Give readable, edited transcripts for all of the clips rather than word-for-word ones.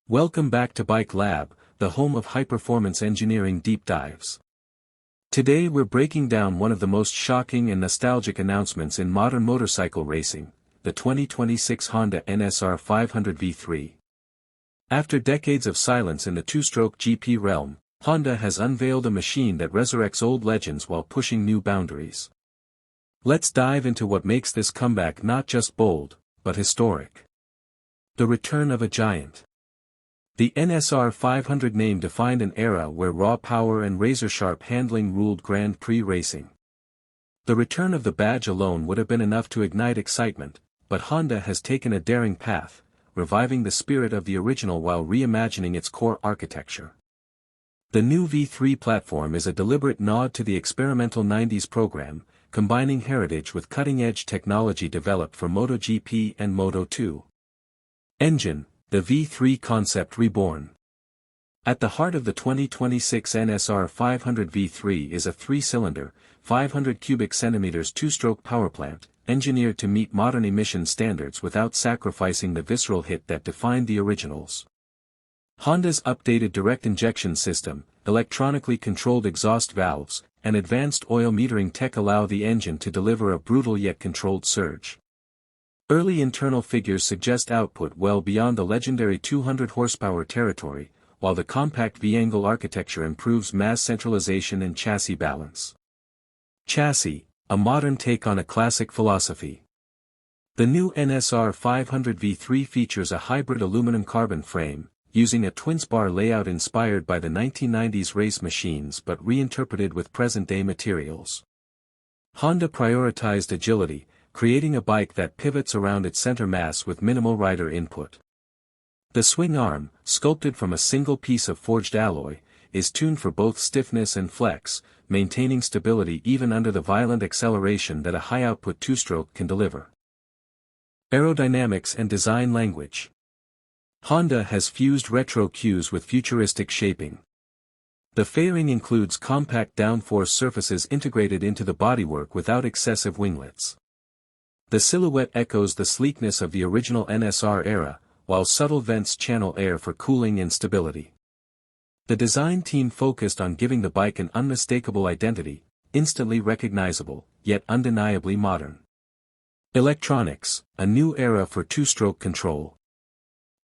Welcome back to Bike Lab, the home of high-performance engineering deep dives. Today we're breaking down one of the most shocking and nostalgic announcements in modern motorcycle racing, the 2026 Honda NSR500 V3. After decades of silence in the two-stroke GP realm, Honda has unveiled a machine that resurrects old legends while pushing new boundaries. Let's dive into what makes this comeback not just bold, but historic. The return of a giant. The NSR500 name defined an era where raw power and razor-sharp handling ruled Grand Prix racing. The return of the badge alone would have been enough to ignite excitement, but Honda has taken a daring path, reviving the spirit of the original while reimagining its core architecture. The new V3 platform is a deliberate nod to the experimental 90s program, combining heritage with cutting-edge technology developed for MotoGP and Moto2. Engine: the V3 concept reborn. At the heart of the 2026 NSR500 V3 is a three-cylinder, 500 cubic centimeters two-stroke powerplant, engineered to meet modern emission standards without sacrificing the visceral hit that defined the originals. Honda's updated direct injection system, electronically controlled exhaust valves, and advanced oil metering tech allow the engine to deliver a brutal yet controlled surge. Early internal figures suggest output well beyond the legendary 200 horsepower territory, while the compact V-angle architecture improves mass centralization and chassis balance. Chassis: a modern take on a classic philosophy. The new NSR500 V3 features a hybrid aluminum-carbon frame, using a twin-spar layout inspired by the 1990s race machines but reinterpreted with present-day materials. Honda prioritized agility, creating a bike that pivots around its center mass with minimal rider input. The swing arm, sculpted from a single piece of forged alloy, is tuned for both stiffness and flex, maintaining stability even under the violent acceleration that a high-output two-stroke can deliver. Aerodynamics and design language. Honda has fused retro cues with futuristic shaping. The fairing includes compact downforce surfaces integrated into the bodywork without excessive winglets. The silhouette echoes the sleekness of the original NSR era, while subtle vents channel air for cooling and stability. The design team focused on giving the bike an unmistakable identity, instantly recognizable, yet undeniably modern. Electronics: a new era for two-stroke control.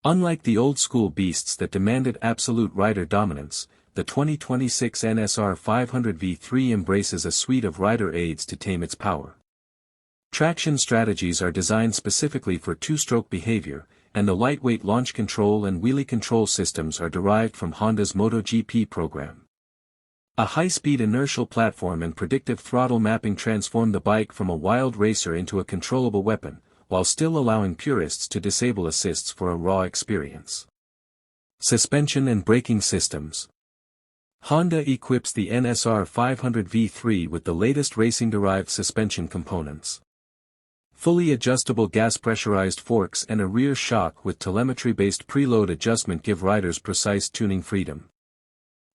Unlike the old-school beasts that demanded absolute rider dominance, the 2026 NSR500 V3 embraces a suite of rider aids to tame its power. Traction strategies are designed specifically for two-stroke behavior, and the lightweight launch control and wheelie control systems are derived from Honda's MotoGP program. A high-speed inertial platform and predictive throttle mapping transform the bike from a wild racer into a controllable weapon, while still allowing purists to disable assists for a raw experience. Suspension and braking systems. Honda equips the NSR500 V3 with the latest racing-derived suspension components. Fully adjustable gas-pressurized forks and a rear shock with telemetry-based preload adjustment give riders precise tuning freedom.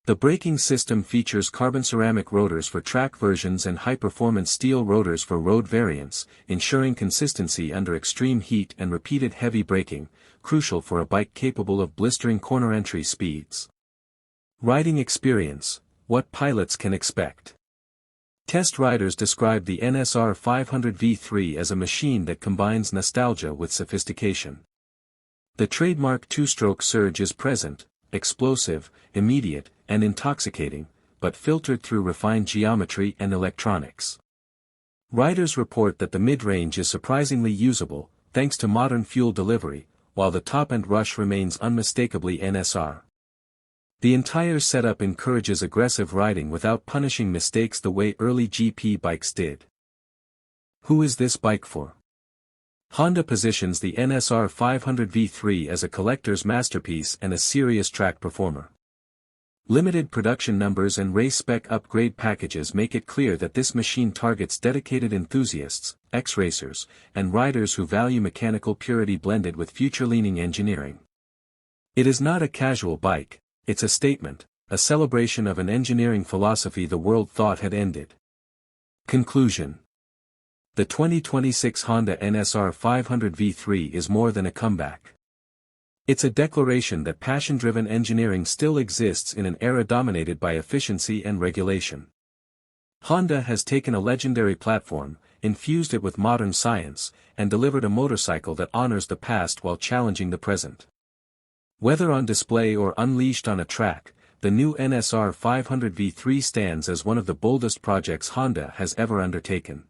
The braking system features carbon-ceramic rotors for track versions and high-performance steel rotors for road variants, ensuring consistency under extreme heat and repeated heavy braking, crucial for a bike capable of blistering corner entry speeds. Riding experience: what pilots can expect. Test riders described the NSR500 V3 as a machine that combines nostalgia with sophistication. The trademark two-stroke surge is present, explosive, immediate, and intoxicating, but filtered through refined geometry and electronics. Riders report that the mid-range is surprisingly usable, thanks to modern fuel delivery, while the top-end rush remains unmistakably NSR. The entire setup encourages aggressive riding without punishing mistakes the way early GP bikes did. Who is this bike for? Honda positions the NSR500 V3 as a collector's masterpiece and a serious track performer. Limited production numbers and race-spec upgrade packages make it clear that this machine targets dedicated enthusiasts, ex-racers, and riders who value mechanical purity blended with future-leaning engineering. It is not a casual bike. It's a statement, a celebration of an engineering philosophy the world thought had ended. Conclusion: the 2026 Honda NSR500 V3 is more than a comeback. It's a declaration that passion-driven engineering still exists in an era dominated by efficiency and regulation. Honda has taken a legendary platform, infused it with modern science, and delivered a motorcycle that honors the past while challenging the present. Whether on display or unleashed on a track, the new NSR 500 V3 stands as one of the boldest projects Honda has ever undertaken.